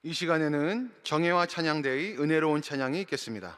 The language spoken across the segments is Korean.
이 시간에는 정예와 찬양대의 은혜로운 찬양이 있겠습니다.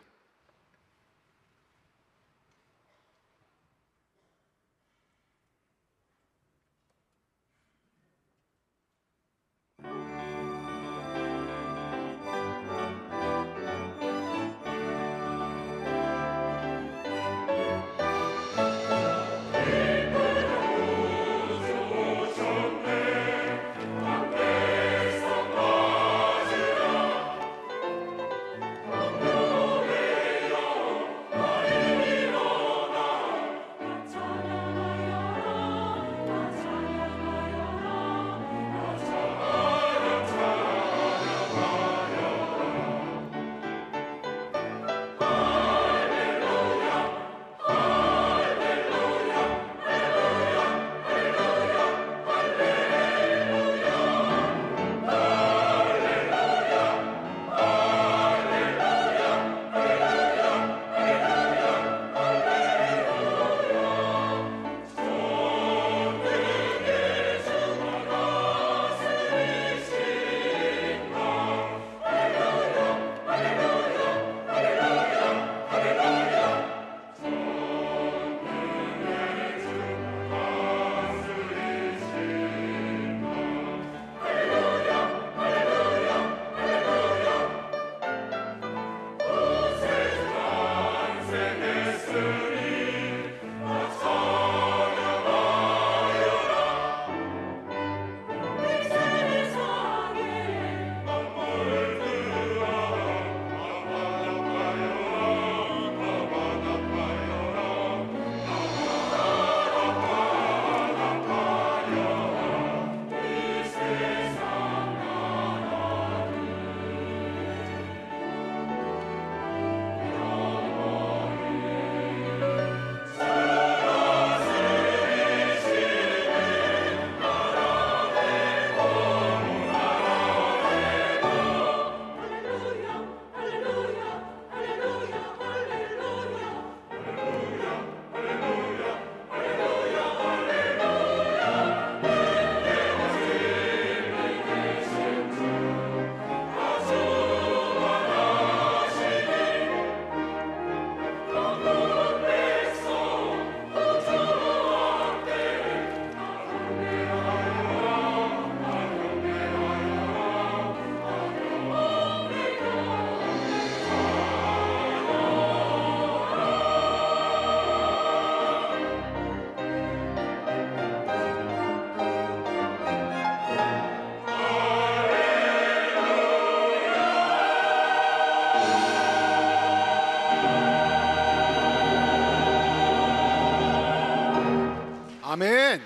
아멘.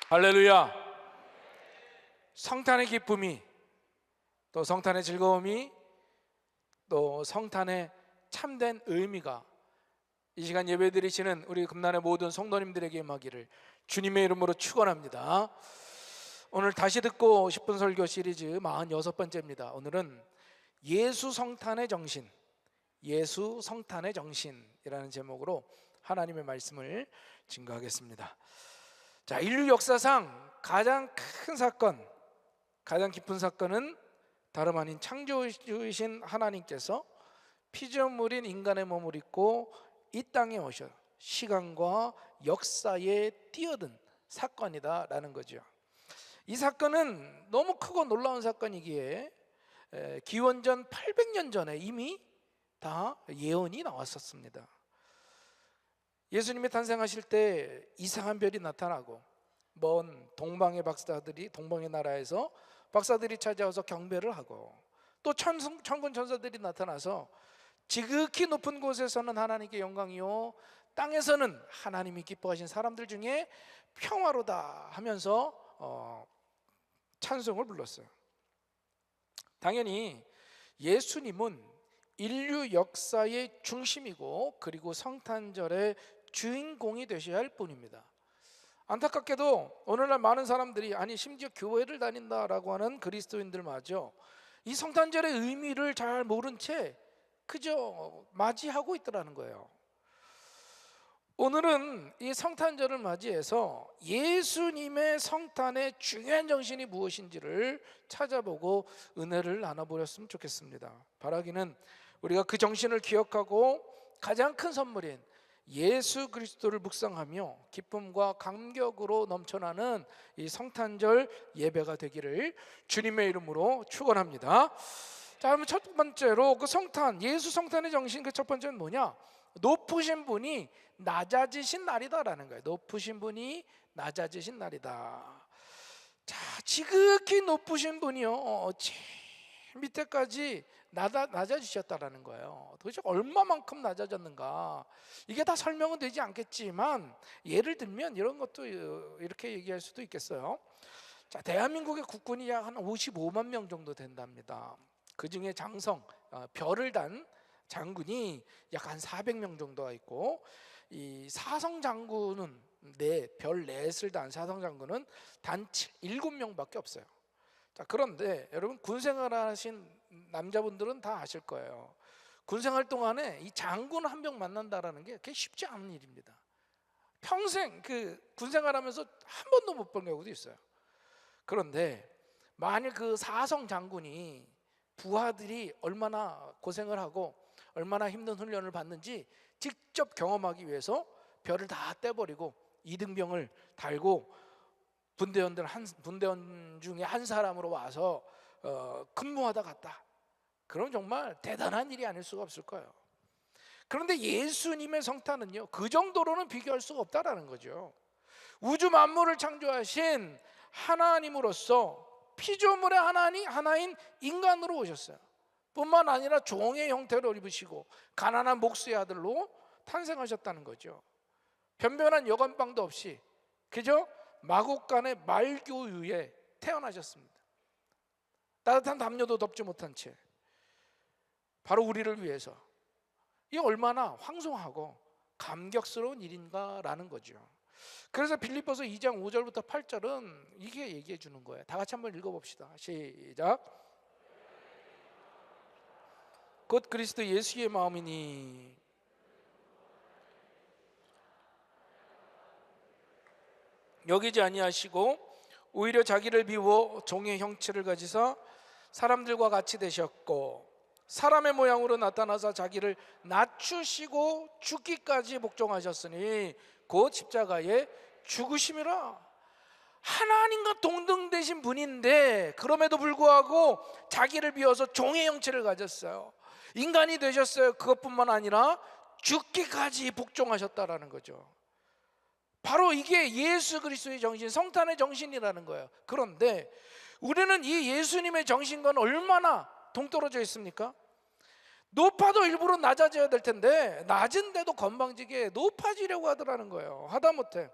할렐루야. 성탄의 기쁨이, 또 성탄의 즐거움이, 또 성탄의 참된 의미가 이 시간 예배드리시는 우리 금난의 모든 성도님들에게 임하기를 주님의 이름으로 축원합니다. 오늘 다시 듣고 싶은 설교 시리즈 46번째입니다. 오늘은 예수 성탄의 정신, 예수 성탄의 정신이라는 제목으로 하나님의 말씀을 증거하겠습니다. 자, 인류 역사상 가장 큰 사건, 가장 깊은 사건은 다름 아닌 창조주이신 하나님께서 피조물인 인간의 몸을 입고 이 땅에 오셔 시간과 역사에 뛰어든 사건이다라는 거죠. 이 사건은 너무 크고 놀라운 사건이기에 기원전 800년 전에 이미 다 예언이 나왔었습니다. 예수님이 탄생하실 때 이상한 별이 나타나고 먼 동방의 박사들이, 동방의 나라에서 박사들이 찾아와서 경배를 하고, 또 천군 천사들이 나타나서 지극히 높은 곳에서는 하나님께 영광이요 땅에서는 하나님이 기뻐하신 사람들 중에 평화로다 하면서 찬송을 불렀어요. 당연히 예수님은 인류 역사의 중심이고 그리고 성탄절의 주인공이 되셔야 할 뿐입니다. 안타깝게도 오늘날 많은 사람들이, 아니 심지어 교회를 다닌다라고 하는 그리스도인들마저 이 성탄절의 의미를 잘 모른 채 그저 맞이하고 있더라는 거예요. 오늘은 이 성탄절을 맞이해서 예수님의 성탄의 중요한 정신이 무엇인지를 찾아보고 은혜를 나눠보렸으면 좋겠습니다. 바라기는 우리가 그 정신을 기억하고 가장 큰 선물인 예수 그리스도를 묵상하며 기쁨과 감격으로 넘쳐나는 이 성탄절 예배가 되기를 주님의 이름으로 축원합니다. 자, 그러면 첫 번째로 그 성탄, 예수 성탄의 정신, 그 첫 번째는 뭐냐? 높으신 분이 낮아지신 날이다라는 거예요. 높으신 분이 낮아지신 날이다. 자, 지극히 높으신 분이요, 제일 밑에까지 낮아지셨다라는 거예요. 도대체 얼마만큼 낮아졌는가? 이게 다 설명은 되지 않겠지만 예를 들면 이런 것도 이렇게 얘기할 수도 있겠어요. 자, 대한민국의 국군이 약 한 55만 명 정도 된답니다. 그 중에 장성, 별을 단 장군이 약 한 400명 정도가 있고, 이 사성 장군은 별 넷을 단 사성 장군은 단 7명밖에 없어요. 자, 그런데 여러분 군생활 하신 남자분들은 다 아실 거예요. 군생활 동안에 이 장군 한 명 만난다라는 게 그게 쉽지 않은 일입니다. 평생 그 군생활하면서 한 번도 못 본 경우도 있어요. 그런데 만일 그 사성 장군이 부하들이 얼마나 고생을 하고 얼마나 힘든 훈련을 받는지 직접 경험하기 위해서 별을 다 떼버리고 이등병을 달고 분대원 중에 한 사람으로 와서 근무하다 갔다. 그럼 정말 대단한 일이 아닐 수가 없을 거예요. 그런데 예수님의 성탄은요, 그 정도로는 비교할 수가 없다라는 거죠. 우주 만물을 창조하신 하나님으로서 피조물의 하나인 인간으로 오셨어요. 뿐만 아니라 종의 형태를 입으시고 가난한 목수의 아들로 탄생하셨다는 거죠. 변변한 여관방도 없이 그저 마국간의 말교유에 태어나셨습니다. 따뜻한 담요도 덮지 못한 채 바로 우리를 위해서. 이게 얼마나 황송하고 감격스러운 일인가라는 거죠. 그래서 빌립보서 2장 5절부터 8절은 이게 얘기해 주는 거예요. 다 같이 한번 읽어봅시다. 시작. 곧 그리스도 예수의 마음이니 여기지 아니하시고 오히려 자기를 비워 종의 형체를 가지사 사람들과 같이 되셨고 사람의 모양으로 나타나서 자기를 낮추시고 죽기까지 복종하셨으니 곧 십자가에 죽으심이라. 하나님과 동등되신 분인데 그럼에도 불구하고 자기를 비워서 종의 형체를 가졌어요. 인간이 되셨어요. 그것뿐만 아니라 죽기까지 복종하셨다라는 거죠. 바로 이게 예수 그리스도의 정신, 성탄의 정신이라는 거예요. 그런데 우리는 이 예수님의 정신과는 얼마나 동떨어져 있습니까? 높아도 일부러 낮아져야 될 텐데 낮은데도 건방지게 높아지려고 하더라는 거예요. 하다못해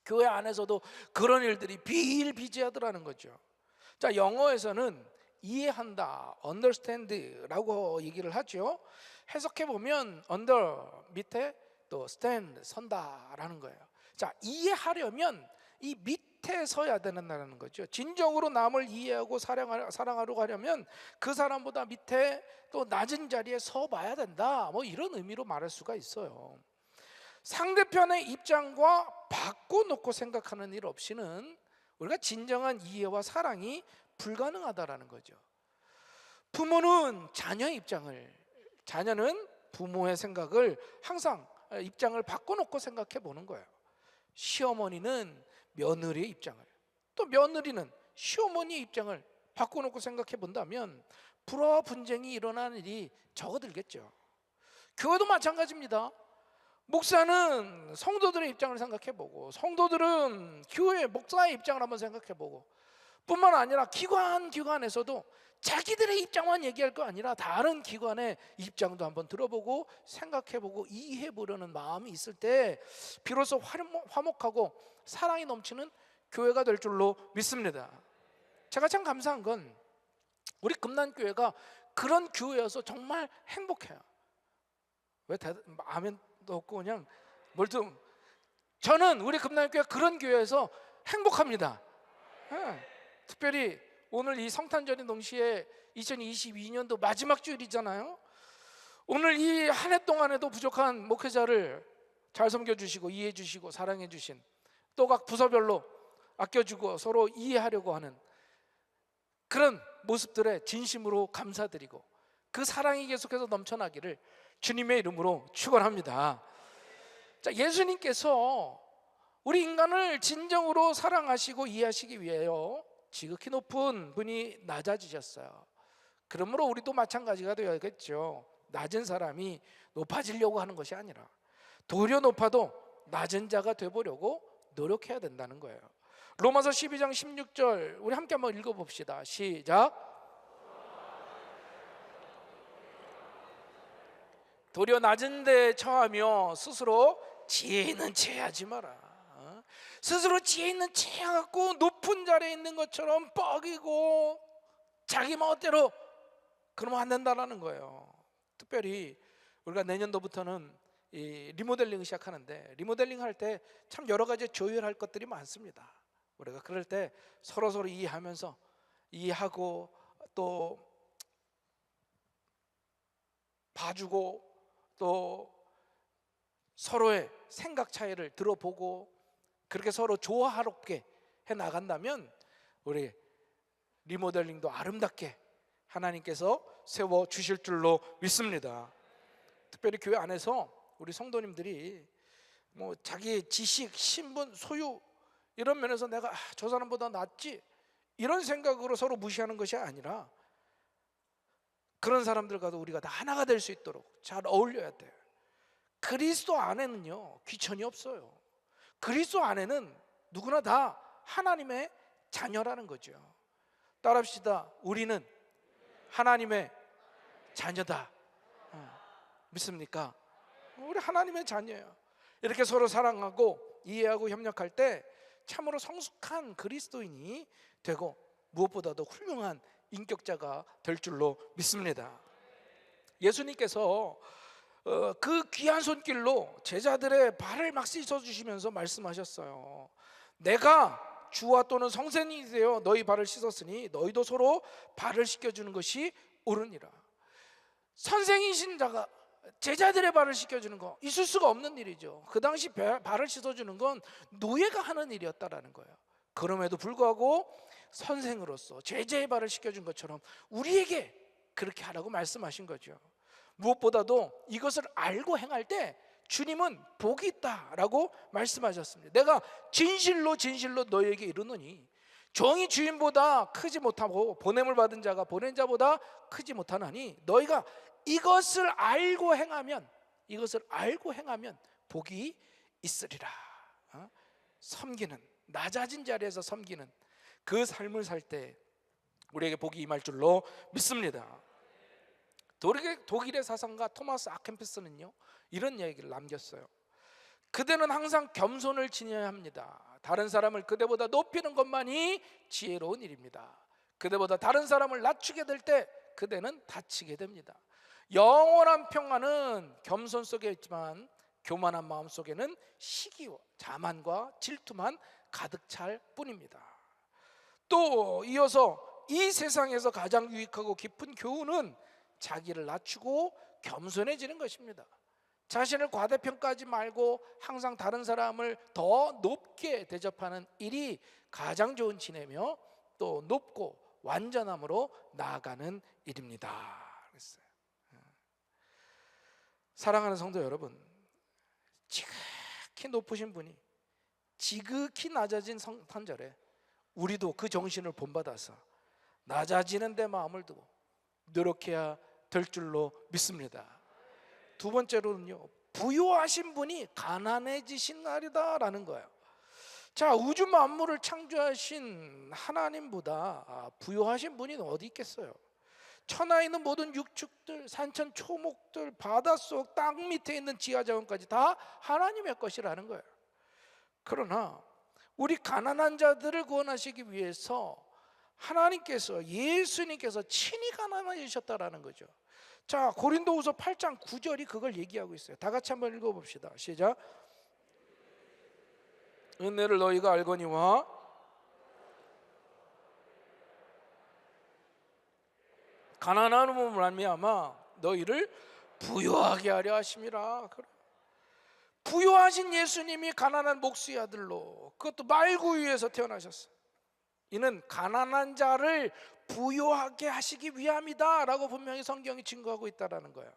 교회 안에서도 그런 일들이 비일비재하더라는 거죠. 자, 영어에서는 이해한다, understand라고 얘기를 하죠. 해석해 보면 under 밑에 또 stand 선다라는 거예요. 자, 이해하려면 이 밑에 서야 된다는 거죠. 진정으로 남을 이해하고 사랑하려고 하려면 그 사람보다 밑에 또 낮은 자리에 서 봐야 된다. 뭐 이런 의미로 말할 수가 있어요. 상대편의 입장과 바꿔놓고 생각하는 일 없이는 우리가 진정한 이해와 사랑이 불가능하다라는 거죠. 부모는 자녀의 입장을, 자녀는 부모의 생각을 항상 입장을 바꿔놓고 생각해 보는 거예요. 시어머니는 며느리의 입장을, 또 며느리는 시어머니의 입장을 바꿔놓고 생각해 본다면 불화와 분쟁이 일어나는 일이 적어들겠죠. 교회도 마찬가지입니다. 목사는 성도들의 입장을 생각해 보고 성도들은 교회 목사의 입장을 한번 생각해 보고 뿐만 아니라 기관에서도 자기들의 입장만 얘기할 거 아니라 다른 기관의 입장도 한번 들어보고 생각해보고 이해해보려는 마음이 있을 때 비로소 화목하고 사랑이 넘치는 교회가 될 줄로 믿습니다. 제가 참 감사한 건 우리 금난교회가 그런 교회여서 정말 행복해요. 왜 아멘도 없고 그냥 뭘좀. 저는 우리 금난교회가 그런 교회여서 행복합니다. 특별히 오늘 이 성탄절인 동시에 2022년도 마지막 주일이잖아요. 오늘 이 한 해 동안에도 부족한 목회자를 잘 섬겨주시고 이해해주시고 사랑해주신, 또 각 부서별로 아껴주고 서로 이해하려고 하는 그런 모습들에 진심으로 감사드리고 그 사랑이 계속해서 넘쳐나기를 주님의 이름으로 축원합니다. 자, 예수님께서 우리 인간을 진정으로 사랑하시고 이해하시기 위해요 지극히 높은 분이 낮아지셨어요. 그러므로 우리도 마찬가지가 되어야겠죠. 낮은 사람이 높아지려고 하는 것이 아니라 도리어 높아도 낮은 자가 되보려고 노력해야 된다는 거예요. 로마서 12장 16절 우리 함께 한번 읽어봅시다. 시작. 도리어 낮은 데 처하며 스스로 지혜 있는 체 하지 마라. 스스로 지혜 있는 체 해갖고 높은 자리에 있는 것처럼 뻐기고 자기 멋대로 그러면 안 된다는 거예요. 특별히 우리가 내년도부터는 이 리모델링을 시작하는데, 리모델링 할 때 참 여러 가지 조율할 것들이 많습니다. 우리가 그럴 때 서로 이해하면서, 이해하고 또 봐주고 또 서로의 생각 차이를 들어보고 그렇게 서로 조화롭게 해 나간다면 우리 리모델링도 아름답게 하나님께서 세워 주실 줄로 믿습니다. 특별히 교회 안에서 우리 성도님들이 뭐 자기 지식, 신분, 소유 이런 면에서 내가 저 사람보다 낫지 이런 생각으로 서로 무시하는 것이 아니라 그런 사람들과도 우리가 다 하나가 될 수 있도록 잘 어울려야 돼요. 그리스도 안에는요 귀천이 없어요. 그리스도 안에는 누구나 다 하나님의 자녀라는 거죠. 따라합시다. 우리는 하나님의 자녀다. 믿습니까? 우리 하나님의 자녀예요. 이렇게 서로 사랑하고 이해하고 협력할 때 참으로 성숙한 그리스도인이 되고 무엇보다도 훌륭한 인격자가 될 줄로 믿습니다. 예수님께서 그 귀한 손길로 제자들의 발을 막 씻어주시면서 말씀하셨어요. 내가 주와 또는 성sen이 되어 너희 발을 씻었으니 너희도 서로 발을 씻겨주는 것이 옳으니라. 선생이신 자가 제자들의 발을 씻겨주는 거 있을 수가 없는 일이죠. 그 당시 발을 씻어주는 건 노예가 하는 일이었다라는 거예요. 그럼에도 불구하고 선생으로서 제자의 발을 씻겨준 것처럼 우리에게 그렇게 하라고 말씀하신 거죠. 무엇보다도 이것을 알고 행할 때 주님은 복이 있다라고 말씀하셨습니다. 내가 진실로 너희에게 이르노니 종이 주인보다 크지 못하고 보냄을 받은 자가 보낸 자보다 크지 못하나니 너희가 이것을 알고 행하면 복이 있으리라. 섬기는, 낮아진 자리에서 섬기는 그 삶을 살 때 우리에게 복이 임할 줄로 믿습니다. 독일의 사상가 토마스 아켄피스는요 이런 얘기를 남겼어요. 그대는 항상 겸손을 지녀야 합니다. 다른 사람을 그대보다 높이는 것만이 지혜로운 일입니다. 그대보다 다른 사람을 낮추게 될 때 그대는 다치게 됩니다. 영원한 평안은 겸손 속에 있지만 교만한 마음 속에는 시기와 자만과 질투만 가득 찰 뿐입니다. 또 이어서 이 세상에서 가장 유익하고 깊은 교훈은 자기를 낮추고 겸손해지는 것입니다. 자신을 과대평가하지 말고 항상 다른 사람을 더 높게 대접하는 일이 가장 좋은 지혜며 또 높고 완전함으로 나아가는 일입니다. 그랬어요. 사랑하는 성도 여러분, 지극히 높으신 분이 지극히 낮아진 성탄절에 우리도 그 정신을 본받아서 낮아지는 데 마음을 두고 노력해야 될 줄로 믿습니다. 두 번째로는요, 부요하신 분이 가난해지신 날이다라는 거예요. 자, 우주 만물을 창조하신 하나님보다 부요하신 분이 어디 있겠어요? 천하에 있는 모든 육축들, 산천 초목들, 바닷속 땅 밑에 있는 지하자원까지 다 하나님의 것이라는 거예요. 그러나 우리 가난한 자들을 구원하시기 위해서 하나님께서, 예수님께서 친히 가난해지셨다라는 거죠. 자, 고린도후서 8장 9절이 그걸 얘기하고 있어요. 다 같이 한번 읽어봅시다. 시작. 은혜를 너희가 알거니와 가난함으로 말미암아 너희를 부요하게 하려 하심이라. 부요하신 예수님이 가난한 목수의 아들로, 그것도 말구유에서 태어나셨어요. 이는 가난한 자를 부요하게 하시기 위함이다 라고 분명히 성경이 증거하고 있다는 거예요.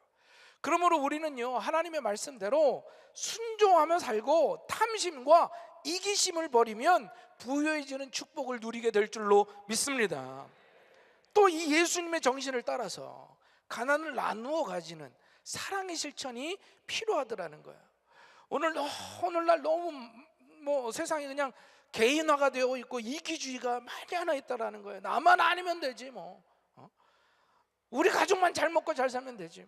그러므로 우리는요, 하나님의 말씀대로 순종하며 살고 탐심과 이기심을 버리면 부유해지는 축복을 누리게 될 줄로 믿습니다. 또 이 예수님의 정신을 따라서 가난을 나누어 가지는 사랑의 실천이 필요하더라는 거예요. 오늘날 너무 세상이 그냥 개인화가 되어 있고 이기주의가 많이 하나 있다라는 거예요. 나만 아니면 되지 뭐. 우리 가족만 잘 먹고 잘 살면 되지.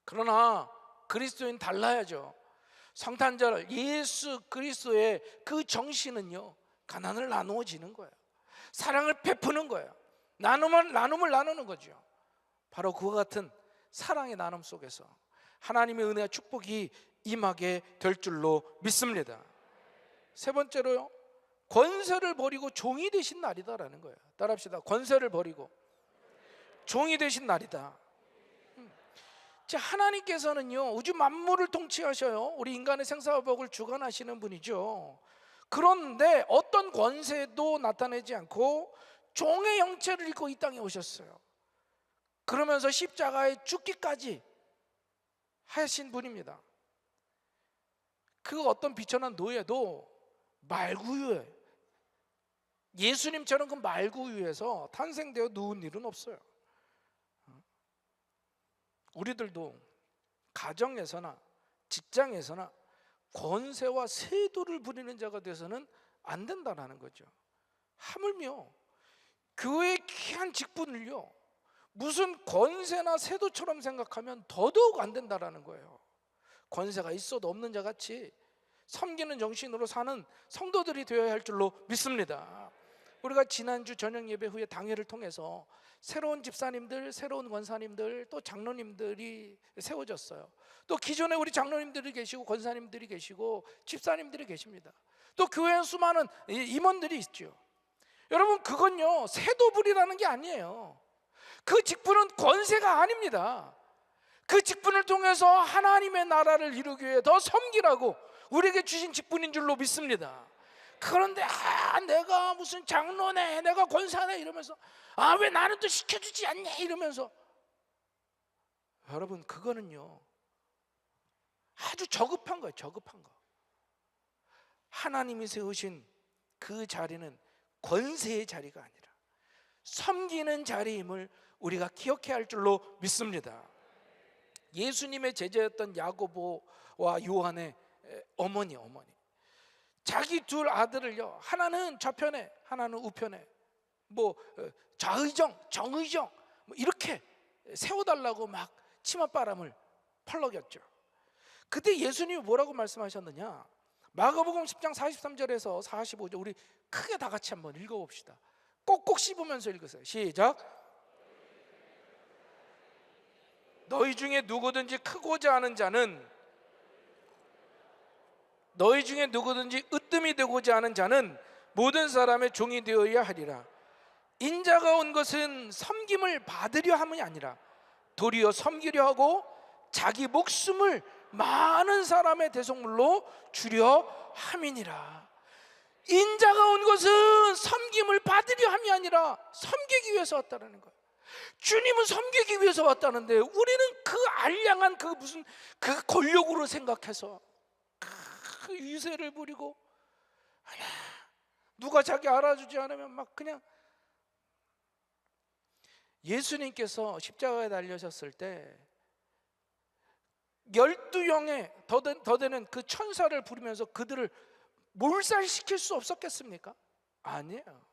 그러나 그리스도인 달라야죠. 성탄절 예수 그리스도의 그 정신은요, 가난을 나누어지는 거예요. 사랑을 베푸는 거예요. 나눔을 나누는 거죠. 바로 그와 같은 사랑의 나눔 속에서 하나님의 은혜와 축복이 임하게 될 줄로 믿습니다. 세 번째로요, 권세를 버리고 종이 되신 날이다라는 거예요. 따라합시다. 권세를 버리고 종이 되신 날이다. 하나님께서는요, 우주 만물을 통치하셔요. 우리 인간의 생사화복을 주관하시는 분이죠. 그런데 어떤 권세도 나타내지 않고 종의 형체를 입고 이 땅에 오셨어요. 그러면서 십자가에 죽기까지 하신 분입니다. 그 어떤 비천한 노예도 말구유에, 예수님처럼 그 말구유에서 탄생되어 누운 일은 없어요. 우리들도 가정에서나 직장에서나 권세와 세도를 부리는 자가 돼서는 안 된다는 거죠. 하물며 교회의 귀한 직분을요, 무슨 권세나 세도처럼 생각하면 더더욱 안 된다는 거예요. 권세가 있어도 없는 자 같이 섬기는 정신으로 사는 성도들이 되어야 할 줄로 믿습니다. 우리가 지난주 저녁 예배 후에 당회를 통해서 새로운 집사님들, 새로운 권사님들, 또 장로님들이 세워졌어요. 또 기존에 우리 장로님들이 계시고 권사님들이 계시고 집사님들이 계십니다. 또 교회에 수많은 임원들이 있죠. 여러분, 그건요, 세도불이라는 게 아니에요. 그 직분은 권세가 아닙니다. 그 직분을 통해서 하나님의 나라를 이루기 위해 더 섬기라고 우리에게 주신 직분인 줄로 믿습니다. 그런데 내가 무슨 장로네, 내가 권사네 이러면서 왜 나는 또 시켜주지 않냐 이러면서, 여러분, 그거는요 아주 저급한 거예요. 저급한 거. 하나님이 세우신 그 자리는 권세의 자리가 아니라 섬기는 자리임을 우리가 기억해야 할 줄로 믿습니다. 예수님의 제자였던 야고보와 요한의 어머니, 자기 둘 아들을요, 하나는 좌편에 하나는 우편에 좌의정 정의정 이렇게 세워달라고 막 치맛바람을 펄럭였죠. 그때 예수님이 뭐라고 말씀하셨느냐, 마가복음 10장 43절에서 45절 우리 크게 다 같이 한번 읽어봅시다. 꼭꼭 씹으면서 읽으세요. 시작. 너희 중에 누구든지 크고자 하는 자는, 너희 중에 누구든지 으뜸이 되고자 하는 자는 모든 사람의 종이 되어야 하리라. 인자가 온 것은 섬김을 받으려 함이 아니라 도리어 섬기려 하고 자기 목숨을 많은 사람의 대속물로 주려 함이니라. 인자가 온 것은 섬김을 받으려 함이 아니라 섬기기 위해서 왔다는 거예요. 주님은 섬기기 위해서 왔다는데 우리는 그 알량한 그 무슨 그 권력으로 생각해서 그 위세를 부리고, 누가 자기 알아주지 않으면 막 그냥. 예수님께서 십자가에 달려셨을 때 12영의 더 되는 그 천사를 부르면서 그들을 몰살시킬 수 없었겠습니까? 아니에요.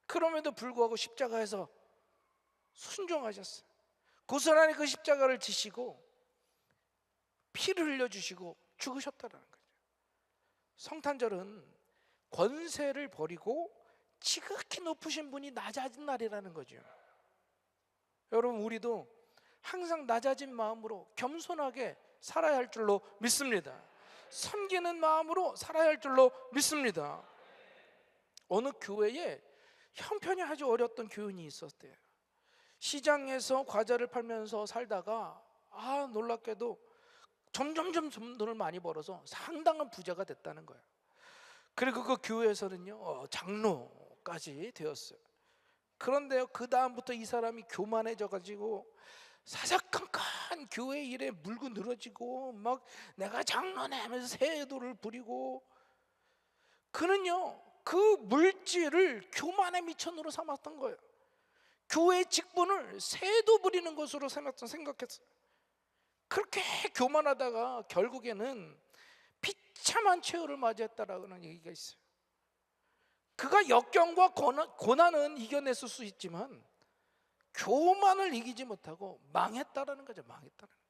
그럼에도 불구하고 십자가에서 순종하셨어요. 고스란히 그 십자가를 지시고 피를 흘려주시고 죽으셨다는 거죠. 성탄절은 권세를 버리고 지극히 높으신 분이 낮아진 날이라는 거죠. 여러분, 우리도 항상 낮아진 마음으로 겸손하게 살아야 할 줄로 믿습니다. 섬기는 마음으로 살아야 할 줄로 믿습니다. 어느 교회에 형편이 아주 어렸던 교인이 있었대요. 시장에서 과자를 팔면서 살다가 놀랍게도 점점점 돈을 많이 벌어서 상당한 부자가 됐다는 거예요. 그리고 그 교회에서는요 장로까지 되었어요. 그런데요 그 다음부터 이 사람이 교만해져 가지고 사사건건 교회 일에 물고 늘어지고 막 내가 장로네 하면서 세도를 부리고, 그는요 그 물질을 교만의 미천으로 삼았던 거예요. 교회 직분을 세도 부리는 것으로 생각했어요. 그렇게 교만하다가 결국에는 비참한 최후를 맞이했다라는 얘기가 있어요. 그가 역경과 고난은 이겨냈을 수 있지만 교만을 이기지 못하고 망했다라는 거죠. 망했다는 거예요.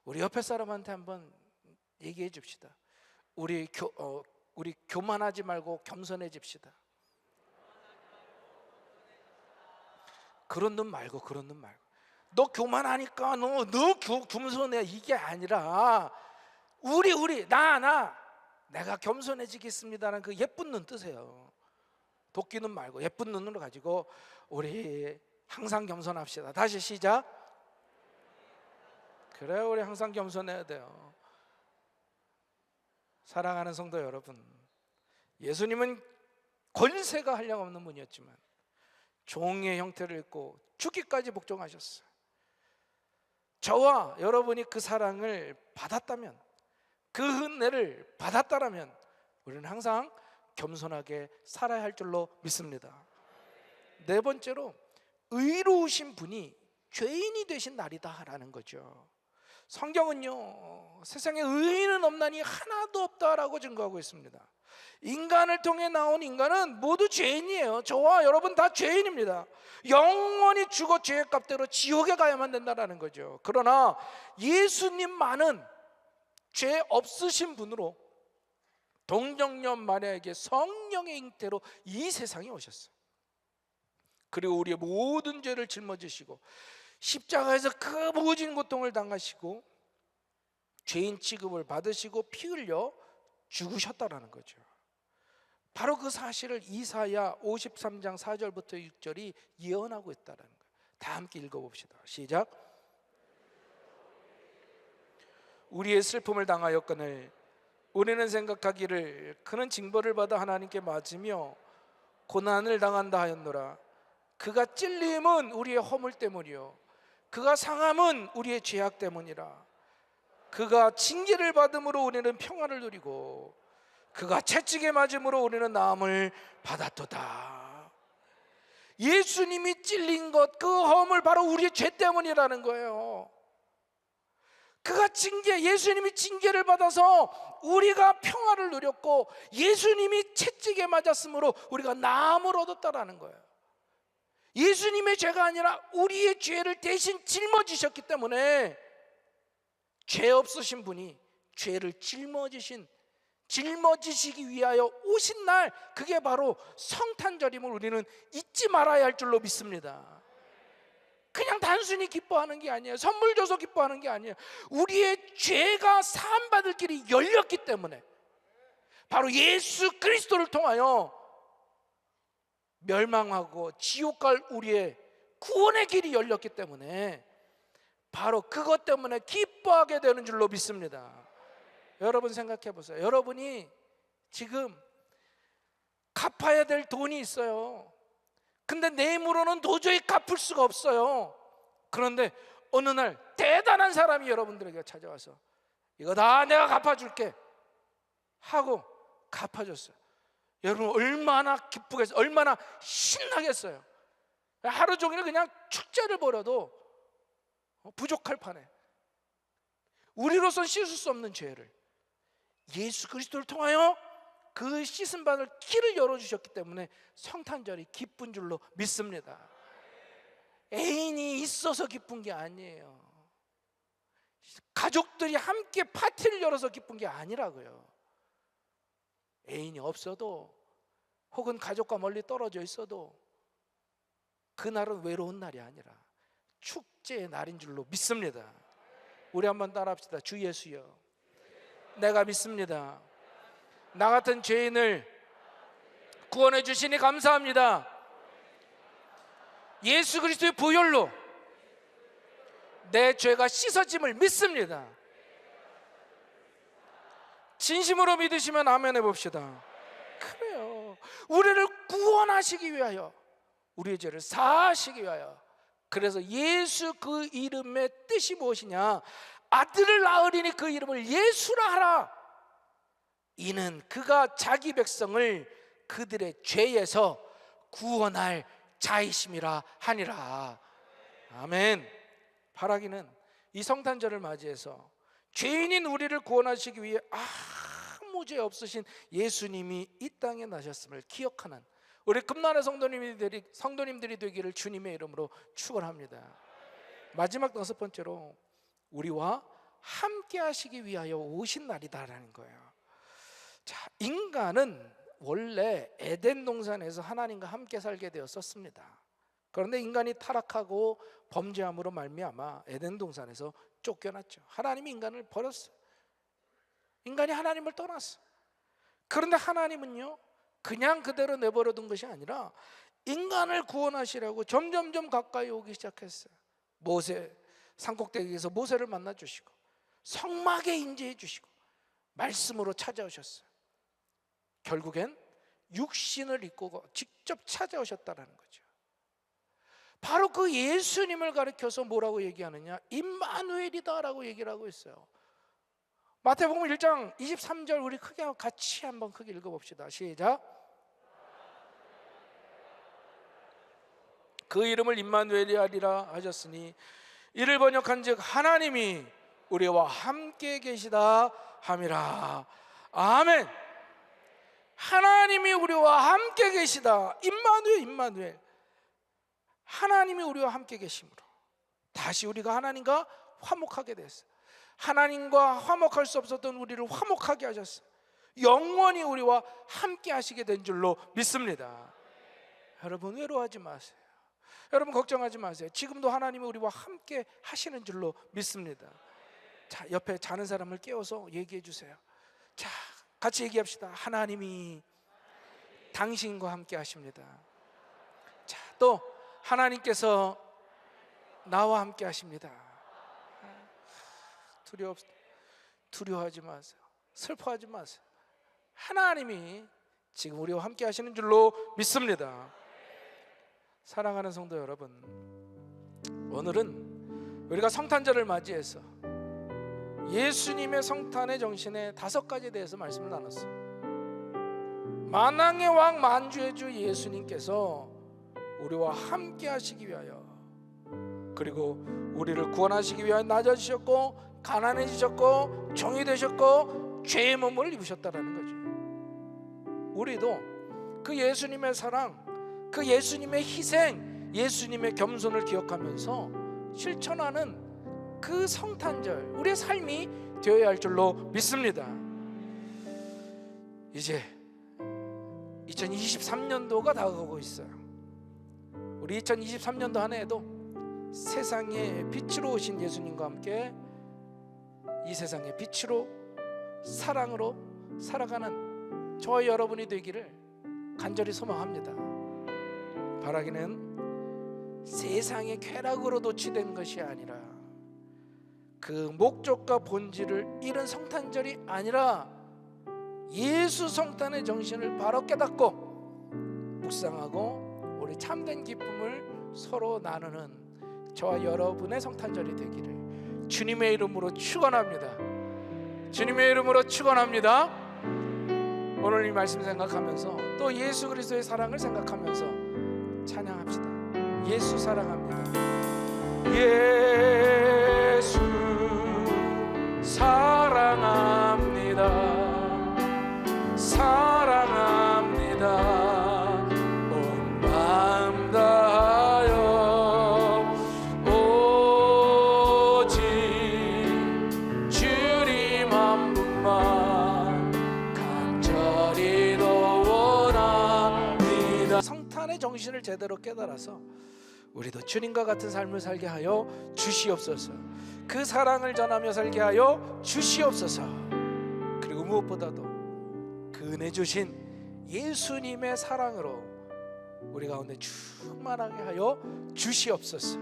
우리 옆에 사람한테 한번 얘기해 줍시다. 우리 교만하지 말고 겸손해집시다. 그런 놈 말고 너 교만하니까 너 겸손해 이게 아니라 내가 겸손해지겠습니다라는 그 예쁜 눈 뜨세요. 도끼 눈 말고 예쁜 눈으로 가지고 우리 항상 겸손합시다. 다시 시작. 그래, 우리 항상 겸손해야 돼요. 사랑하는 성도 여러분, 예수님은 권세가 한량없는 분이었지만 종의 형태를 입고 죽기까지 복종하셨어요. 저와 여러분이 그 사랑을 받았다면, 그 은혜를 받았다라면 우리는 항상 겸손하게 살아야 할 줄로 믿습니다. 네 번째로, 의로우신 분이 죄인이 되신 날이다라는 거죠. 성경은요 세상에 의인은 없나니 하나도 없다라고 증거하고 있습니다. 인간을 통해 나온 인간은 모두 죄인이에요. 저와 여러분 다 죄인입니다. 영원히 죽어 죄의 값대로 지옥에 가야만 된다라는 거죠. 그러나 예수님만은 죄 없으신 분으로 동정녀 마리아에게 성령의 잉태로 이 세상에 오셨어요. 그리고 우리의 모든 죄를 짊어지시고 십자가에서 그 모진 고통을 당하시고 죄인 취급을 받으시고 피 흘려 죽으셨다라는 거죠. 바로 그 사실을 이사야 53장 4절부터 6절이 예언하고 있다는 거예요. 다 함께 읽어봅시다. 시작. 우리의 슬픔을 당하였거늘 우리는 생각하기를 그는 징벌을 받아 하나님께 맞으며 고난을 당한다 하였노라. 그가 찔림은 우리의 허물 때문이요 그가 상함은 우리의 죄악 때문이라. 그가 징계를 받음으로 우리는 평안을 누리고 그가 채찍에 맞음으로 우리는 나음을 받았도다. 예수님이 찔린 것, 그 허물 바로 우리의 죄 때문이라는 거예요. 예수님이 징계를 받아서 우리가 평화를 누렸고 예수님이 채찍에 맞았으므로 우리가 나음을 얻었다라는 거예요. 예수님의 죄가 아니라 우리의 죄를 대신 짊어지셨기 때문에 죄 없으신 분이 죄를 짊어지시기 위하여 오신 날, 그게 바로 성탄절임을 우리는 잊지 말아야 할 줄로 믿습니다. 그냥 단순히 기뻐하는 게 아니에요. 선물 줘서 기뻐하는 게 아니에요. 우리의 죄가 사함받을 길이 열렸기 때문에, 바로 예수 그리스도를 통하여 멸망하고 지옥 갈 우리의 구원의 길이 열렸기 때문에 바로 그것 때문에 기뻐하게 되는 줄로 믿습니다. 여러분 생각해 보세요. 여러분이 지금 갚아야 될 돈이 있어요. 근데 내 힘으로는 도저히 갚을 수가 없어요. 그런데 어느 날 대단한 사람이 여러분들에게 찾아와서 이거 다 내가 갚아줄게 하고 갚아줬어요. 여러분 얼마나 기쁘겠어요? 얼마나 신나겠어요? 하루 종일 그냥 축제를 벌여도 부족할 판에 우리로선 씻을 수 없는 죄를 예수 그리스도를 통하여 그 씻음 받을 길을 열어주셨기 때문에 성탄절이 기쁜 줄로 믿습니다. 애인이 있어서 기쁜 게 아니에요. 가족들이 함께 파티를 열어서 기쁜 게 아니라고요. 애인이 없어도 혹은 가족과 멀리 떨어져 있어도 그날은 외로운 날이 아니라 축제의 날인 줄로 믿습니다. 우리 한번 따라합시다. 주 예수여, 내가 믿습니다. 나 같은 죄인을 구원해 주시니 감사합니다. 예수 그리스도의 보혈로 내 죄가 씻어짐을 믿습니다. 진심으로 믿으시면 아멘 해봅시다. 그래요. 우리를 구원하시기 위하여, 우리의 죄를 사하시기 위하여. 그래서 예수 그 이름의 뜻이 무엇이냐? 아들을 낳으리니 그 이름을 예수라 하라. 이는 그가 자기 백성을 그들의 죄에서 구원할 자이심이라 하니라. 아멘. 바라기는 이 성탄절을 맞이해서 죄인인 우리를 구원하시기 위해 아무 죄 없으신 예수님이 이 땅에 나셨음을 기억하는 우리 금난의 성도님들이 되기를 주님의 이름으로 축원합니다. 마지막 6번째로 우리와 함께 하시기 위하여 오신 날이다라는 거예요. 자, 인간은 원래 에덴 동산에서 하나님과 함께 살게 되었었습니다. 그런데 인간이 타락하고 범죄함으로 말미암아 에덴 동산에서 쫓겨났죠. 하나님이 인간을 버렸어요. 인간이 하나님을 떠났어. 그런데 하나님은요, 그냥 그대로 내버려 둔 것이 아니라 인간을 구원하시려고 점점점 가까이 오기 시작했어요. 모세, 산꼭대기에서 모세를 만나 주시고 성막에 임재해 주시고 말씀으로 찾아오셨어요. 결국엔 육신을 입고 직접 찾아오셨다는 거죠. 바로 그 예수님을 가리켜서 뭐라고 얘기하느냐? 임마누엘이다라고 얘기를 하고 있어요. 마태복음 1장 23절 우리 크게 같이 한번 크게 읽어봅시다. 시작. 그 이름을 임마누엘이 하리라 하셨으니 이를 번역한즉 하나님이 우리와 함께 계시다 함이라. 아멘. 하나님이 우리와 함께 계시다. 임마누엘. 하나님이 우리와 함께 계심으로 다시 우리가 하나님과 화목하게 됐어요. 하나님과 화목할 수 없었던 우리를 화목하게 하셨어요. 영원히 우리와 함께 하시게 된 줄로 믿습니다. 여러분 외로워하지 마세요. 여러분 걱정하지 마세요. 지금도 하나님이 우리와 함께 하시는 줄로 믿습니다. 자, 옆에 자는 사람을 깨워서 얘기해 주세요. 자, 같이 얘기합시다. 하나님이 당신과 함께 하십니다. 자, 또 하나님께서 나와 함께 하십니다. 두려워하지 마세요. 슬퍼하지 마세요. 하나님이 지금 우리와 함께 하시는 줄로 믿습니다. 사랑하는 성도 여러분, 오늘은 우리가 성탄절을 맞이해서 예수님의 성탄의 정신에 5가지에 대해서 말씀을 나눴어요. 만왕의 왕 만주의 주 예수님께서 우리와 함께 하시기 위하여, 그리고 우리를 구원하시기 위하여 낮아지셨고 가난해지셨고 종이 되셨고 죄의 몸을 입으셨다라는 거죠. 우리도 그 예수님의 사랑, 그 예수님의 희생, 예수님의 겸손을 기억하면서 실천하는 그 성탄절, 우리의 삶이 되어야 할 줄로 믿습니다. 이제 2023년도가 다가오고 있어요. 우리 2023년도 한 해에도 세상의 빛으로 오신 예수님과 함께 이 세상의 빛으로 사랑으로 살아가는 저와 여러분이 되기를 간절히 소망합니다. 바라기는 세상의 쾌락으로 도취된 것이 아니라 그 목적과 본질을 잃은 성탄절이 아니라 예수 성탄의 정신을 바로 깨닫고 묵상하고 우리 참된 기쁨을 서로 나누는 저와 여러분의 성탄절이 되기를 주님의 이름으로 축원합니다. 주님의 이름으로 축원합니다. 오늘 이 말씀 생각하면서 또 예수 그리스도의 사랑을 생각하면서 찬양합시다. 예수 사랑합니다. 예수 사랑합니다. 사랑합니다. 온 마음 다하여 오직 주님 한 분만 간절히 더 원합니다. 성탄의 정신을 제대로 깨달아서 우리도 주님과 같은 삶을 살게 하여 주시옵소서. 그 사랑을 전하며 살게 하여 주시옵소서. 그리고 무엇보다도 그 은혜 주신 예수님의 사랑으로 우리 가운데 충만하게 하여 주시옵소서.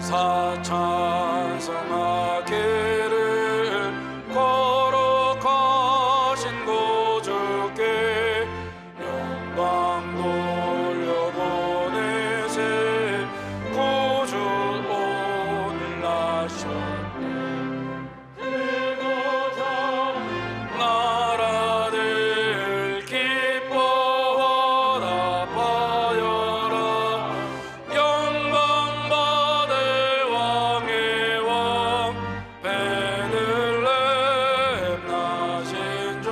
사찬성하기를 거룩하신 구주께 영광 돌려보내세. 구주 오늘 나셨네. 그곳 나라들 기뻐하라 파여라. 영광 받을 왕의 왕 베들레헴 나신 주.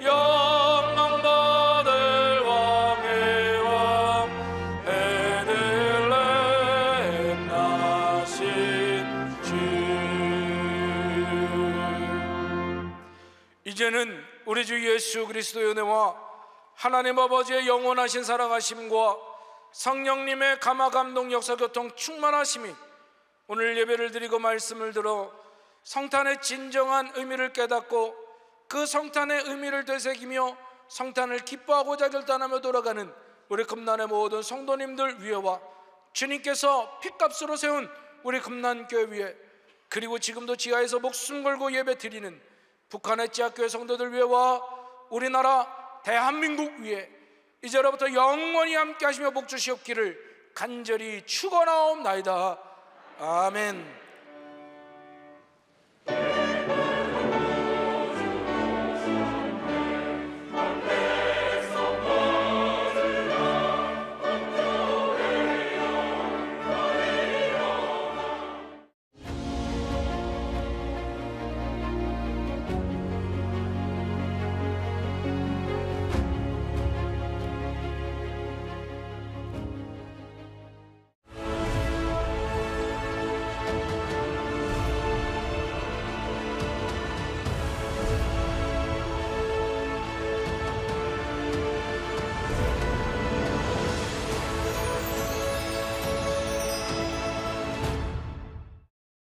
영광 받을 왕의 왕 베들레헴 나신 주. 이제는 우리 주 예수 그리스도의 은혜와 하나님 아버지의 영원하신 사랑하심과 성령님의 감화 감동 역사 교통 충만하심이 오늘 예배를 드리고 말씀을 들어 성탄의 진정한 의미를 깨닫고 그 성탄의 의미를 되새기며 성탄을 기뻐하고자 결단하며 돌아가는 우리 금난의 모든 성도님들 위에와 주님께서 핏값으로 세운 우리 금난교회 위에, 그리고 지금도 지하에서 목숨 걸고 예배 드리는 북한의 지하교회 성도들 위에와 우리나라 대한민국 위에 이제로부터 영원히 함께 하시며 복 주시옵기를 간절히 축원하옵나이다. 아멘.